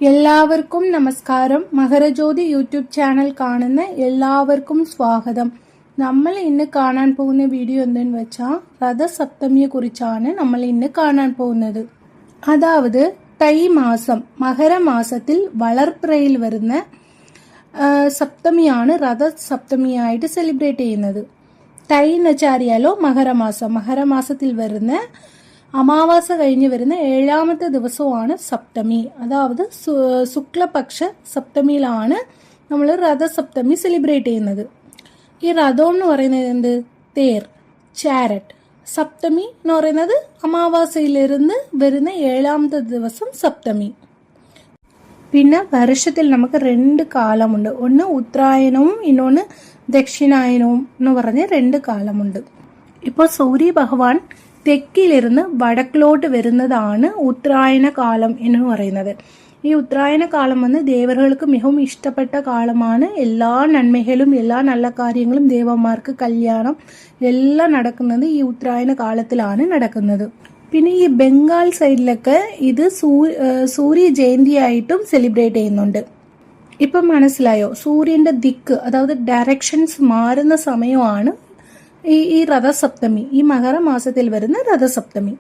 എല്ലാവർക്കും നമസ്കാരം. Makarajyothi YouTube channel കാണുന്ന എല്ലാവർക്കും സ്വാഗതം. നമ്മൾ ഇന്ന് കാണാൻ പോകുന്ന വീഡിയോ എന്തെന്ന് വെച്ചാൽ രഥസപ്തമിയെ കുറിച്ചാണ് നമ്മൾ ഇന്ന് കാണാൻ പോകുന്നത്. അതായത് തൈ മാസം മകരമാസത്തിൽ വളർപ്പിറയിൽ വരുന്ന സപ്തമിയാണ് രഥസപ്തമിയായിട്ട് സെലിബ്രേറ്റ് ചെയ്യുന്നത്. തൈ എന്ന് വെച്ചാൽ അറിയാലോ, മകരമാസത്തിൽ വരുന്ന അമാവാസ കഴിഞ്ഞ് വരുന്ന 7ാമത്തെ ദിവസമാണ് സപ്തമി. അതായത് ശുക്ലപക്ഷ സപ്തമിയിലാണ് നമ്മൾ രഥസപ്തമി സെലിബ്രേറ്റ് ചെയ്യുന്നത്. ഈ രഥം എന്ന് പറയുന്നത് എന്ത്? തേർ, ചാരറ്റ്. സപ്തമി എന്ന് പറയുന്നത് അമാവാസയിലിരുന്ന് വരുന്ന 7ാമത്തെ ദിവസം സപ്തമി. പിന്നെ വർഷത്തിൽ നമുക്ക് 2 കാലമുണ്ട്. ഒന്ന് ഉത്തരായനവും ഇന്നൊന്ന് ദക്ഷിണായനവും എന്ന് പറഞ്ഞ് 2 കാലമുണ്ട്. ഇപ്പോൾ സൂര്യ ഭഗവാൻ തെക്കിലിരുന്ന് വടക്കിലോട്ട് വരുന്നതാണ് ഉത്തരായന കാലം എന്ന് പറയുന്നത്. ഈ ഉത്തരായന കാലം വന്ന് ദേവതകൾക്ക് മിகவும் ഇഷ്ടപ്പെട്ട കാലമാണ്. എല്ലാ നന്മകളും എല്ലാ നല്ല കാര്യങ്ങളും ദേവന്മാർക്ക് കല്യാണം എല്ലാം നടക്കുന്നത് ഈ ഉത്തരായന കാലത്തിലാണ് നടക്കുന്നത്. പിന്നെ ഈ ബംഗാൾ സൈഡിലൊക്കെ ഇത് സൂര്യ ജയന്തിയായിട്ടും സെലിബ്രേറ്റ് ചെയ്യുന്നുണ്ട്. ഇപ്പം മനസ്സിലായോ? സൂര്യന്റെ ദിക്ക്, അതായത് ഡയറക്ഷൻസ് മാറുന്ന സമയമാണ് ഈ രഥസപ്തമി, ഈ മകരമാസത്തിൽ വരുന്ന രഥസപ്തമി.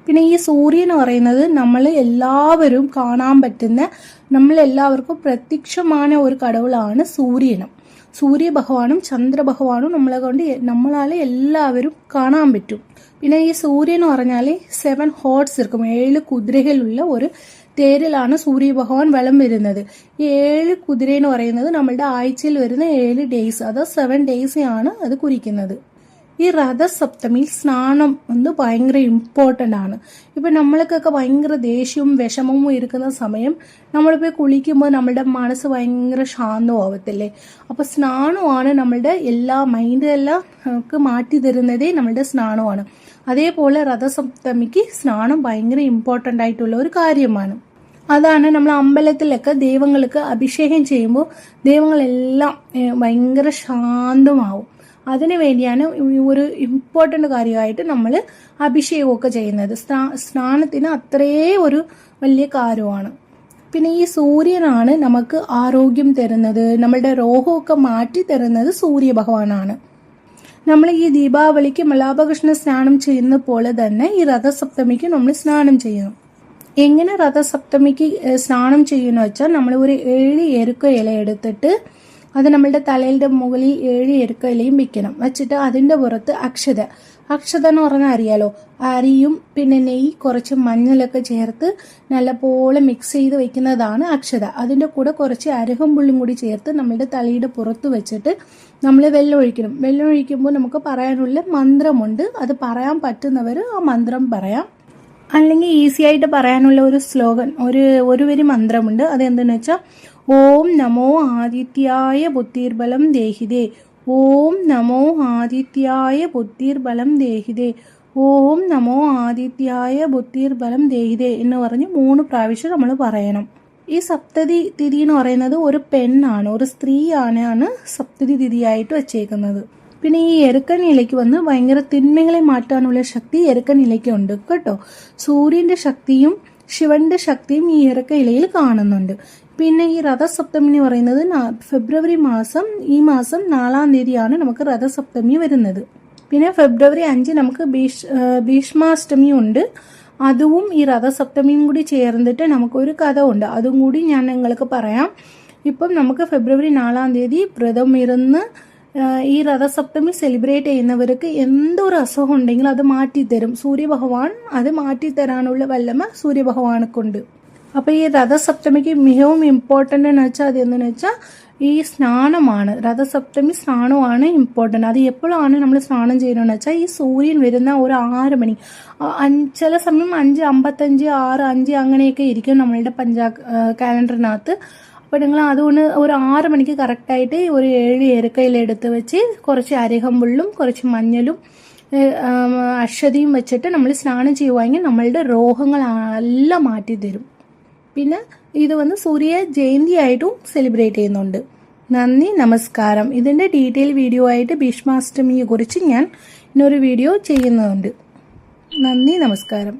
പിന്നെ ഈ സൂര്യൻ എന്ന് പറയുന്നത് നമ്മൾ എല്ലാവരും കാണാൻ പറ്റുന്ന, നമ്മളെല്ലാവർക്കും പ്രത്യക്ഷമായ ഒരു കടവുളാണ് സൂര്യനും. സൂര്യ ഭഗവാനും ചന്ദ്ര ഭഗവാനും നമ്മളാൽ എല്ലാവരും കാണാൻ പറ്റും. പിന്നെ ഈ സൂര്യൻ എന്ന് പറഞ്ഞാൽ 7 ഹോർസ് ഇരിക്കും, 7 കുതിരകളുള്ള ഒരു തേരിലാണ് സൂര്യ ഭഗവാൻ വലം വരുന്നത്. ഈ 7 കുതിര എന്ന് പറയുന്നത് നമ്മളുടെ ആഴ്ചയിൽ വരുന്ന 7 ഡേയ്സ്, അത് 7 ഡേയ്സ് ആണ് അത് കുറിക്കുന്നത്. ഈ രഥസപ്തമിയിൽ സ്നാനം ഒന്ന് ഭയങ്കര ഇമ്പോർട്ടൻ്റ് ആണ്. ഇപ്പം നമ്മൾക്കൊക്കെ ഭയങ്കര ദേഷ്യവും വിഷമവും ഇരിക്കുന്ന സമയം നമ്മളിപ്പോൾ കുളിക്കുമ്പോൾ നമ്മളുടെ മനസ്സ് ഭയങ്കര ശാന്തമാവത്തില്ലേ? അപ്പോൾ സ്നാനമാണ് നമ്മളുടെ എല്ലാ മൈൻഡെല്ലാം നമുക്ക് മാറ്റി തരുന്നതേ നമ്മളുടെ സ്നാനമാണ്. അതേപോലെ രഥസപ്തമിക്ക് സ്നാനം ഭയങ്കര ഇമ്പോർട്ടൻ്റ് ആയിട്ടുള്ള ഒരു കാര്യമാണ്. അതാണ് നമ്മൾ അമ്പലത്തിലൊക്കെ ദൈവങ്ങൾക്ക് അഭിഷേകം ചെയ്യുമ്പോൾ ദൈവങ്ങളെല്ലാം ഭയങ്കര ശാന്തമാവും. അതിനു വേണ്ടിയാണ് ഒരു ഇമ്പോർട്ടൻ്റ് കാര്യമായിട്ട് നമ്മൾ അഭിഷേകമൊക്കെ ചെയ്യുന്നത്. സ്നാനത്തിന് അത്രേ ഒരു വലിയ കാര്യമാണ്. പിന്നെ ഈ സൂര്യനാണ് നമുക്ക് ആരോഗ്യം തരുന്നത്, നമ്മളുടെ രോഗമൊക്കെ മാറ്റി തരുന്നത് സൂര്യ ഭഗവാനാണ്. നമ്മൾ ഈ ദീപാവലിക്ക് മലാപകൃഷ്ണ സ്നാനം ചെയ്യുന്ന പോലെ തന്നെ ഈ രഥസപ്തമിക്ക് നമ്മൾ സ്നാനം ചെയ്യണം. എങ്ങനെ രഥസപ്തമിക്ക് സ്നാനം ചെയ്യുന്ന വെച്ചാൽ, നമ്മൾ ഒരു 7 എരുക്ക ഇല എടുത്തിട്ട് അത് നമ്മളുടെ തലയുടെ മുകളിൽ 7 എരുക്ക ഇലയും വെക്കണം. വെച്ചിട്ട് അതിൻ്റെ പുറത്ത് അക്ഷത എന്ന് പറഞ്ഞാൽ അറിയാലോ, അരിയും പിന്നെ നെയ്യ് കുറച്ച് മഞ്ഞളൊക്കെ ചേർത്ത് നല്ലപോലെ മിക്സ് ചെയ്ത് വെക്കുന്നതാണ് അക്ഷത. അതിൻ്റെ കൂടെ കുറച്ച് അരഹമ്പുള്ളിയും കൂടി ചേർത്ത് നമ്മളുടെ തലയുടെ പുറത്ത് വെച്ചിട്ട് നമ്മൾ വെള്ളം ഒഴിക്കണം. വെള്ളം ഒഴിക്കുമ്പോൾ നമുക്ക് പറയാനുള്ള മന്ത്രമുണ്ട്. അത് പറയാൻ പറ്റുന്നവർ ആ മന്ത്രം പറയാം. അല്ലെങ്കിൽ ഈസി ആയിട്ട് പറയാനുള്ള ഒരു സ്ലോഗൻ, ഒരു വരി മന്ത്രമുണ്ട്. അതെന്തെന്ന് വെച്ചാൽ, ഓം നമോ ആദിത്യായ ബുദ്ധിർബലം ദേഹിതേ, ഓം നമോ ആദിത്യായ ബുദ്ധിർബലം ദേഹിതേ, ഓം നമോ ആദിത്യായ ബുദ്ധിർബലം ദേഹിതേ എന്ന് പറഞ്ഞ് 3 പ്രാവശ്യം നമ്മൾ പറയണം. ഈ സപ്തതി തിഥി എന്ന് പറയുന്നത് ഒരു പെണ്ണാണ്, ഒരു സ്ത്രീയാണ് സപ്തതി തിഥിയായിട്ട് വെച്ചേക്കുന്നത്. പിന്നെ ഈ എരുക്കനിലയ്ക്ക് വന്ന് ഭയങ്കര തിന്മകളെ മാറ്റാനുള്ള ശക്തി എരുക്കനിലയ്ക്ക് ഉണ്ട് കേട്ടോ. സൂര്യന്റെ ശക്തിയും ശിവന്റെ ശക്തിയും ഈ എരുക്ക ഇലയിൽ കാണുന്നുണ്ട്. പിന്നെ ഈ രഥസപ്തമി എന്ന് പറയുന്നത് ഫെബ്രുവരി മാസം, ഈ മാസം 4-ാം തീയതിയാണ് നമുക്ക് രഥസപ്തമി വരുന്നത്. പിന്നെ ഫെബ്രുവരി 5 നമുക്ക് ഭീഷ്മാഷ്ടമി ഉണ്ട്. അതും ഈ രഥസപ്തമിയും കൂടി ചേർന്നിട്ട് നമുക്കൊരു കഥ ഉണ്ട്, അതും കൂടി ഞാൻ നിങ്ങൾക്ക് പറയാം. ഇപ്പം നമുക്ക് ഫെബ്രുവരി 4-ാം തീയതി വ്രതം ഇരുന്ന് ഈ രഥസപ്തമി സെലിബ്രേറ്റ് ചെയ്യുന്നവർക്ക് എന്തൊരു അസുഖം ഉണ്ടെങ്കിലും അത് മാറ്റിത്തരും സൂര്യഭഗവാൻ. അത് മാറ്റിത്തരാനുള്ള വല്ലമ സൂര്യഭഗവാനക്കുണ്ട്. അപ്പോൾ ഈ രഥസപ്തമിക്ക് മിகவும் ഇമ്പോർട്ടൻ്റ് എന്ന് വെച്ചാൽ അതെന്തെന്ന് വെച്ചാൽ ഈ സ്നാനമാണ്. രഥസപ്തമി സ്നാനമാണ് ഇമ്പോർട്ടൻ്റ്. അത് എപ്പോഴാണ് നമ്മൾ സ്നാനം ചെയ്യുന്നതെന്ന് വെച്ചാൽ ഈ സൂര്യൻ വരുന്ന ഒരു 6 മണി, ചില സമയം 5:55, 6:05 അങ്ങനെയൊക്കെ ഇരിക്കും നമ്മളുടെ കാലണ്ടറിനകത്ത്. അപ്പോൾ നിങ്ങൾ അതുകൊണ്ട് ഒരു 6 മണിക്ക് കറക്റ്റായിട്ട് ഒരു 7 എരുക്കയിലെടുത്ത് വെച്ച് കുറച്ച് അരഹമ്പുള്ളും കുറച്ച് മഞ്ഞളും അക്ഷതയും വെച്ചിട്ട് നമ്മൾ സ്നാനം ചെയ്യുവാണെങ്കിൽ നമ്മളുടെ രോഗങ്ങളെല്ലാം മാറ്റി തരും. പിന്നെ ഇത് വന്ന് സൂര്യ ജയന്തി ആയിട്ടും സെലിബ്രേറ്റ് ചെയ്യുന്നുണ്ട്. നന്ദി, നമസ്കാരം. ഇതിൻ്റെ ഡീറ്റെയിൽ വീഡിയോ ആയിട്ട് ഭീഷ്മാഷ്ടമിയെ കുറിച്ച് ഞാൻ ഇന്നൊരു വീഡിയോ ചെയ്യുന്നുണ്ട്. നന്ദി, നമസ്കാരം.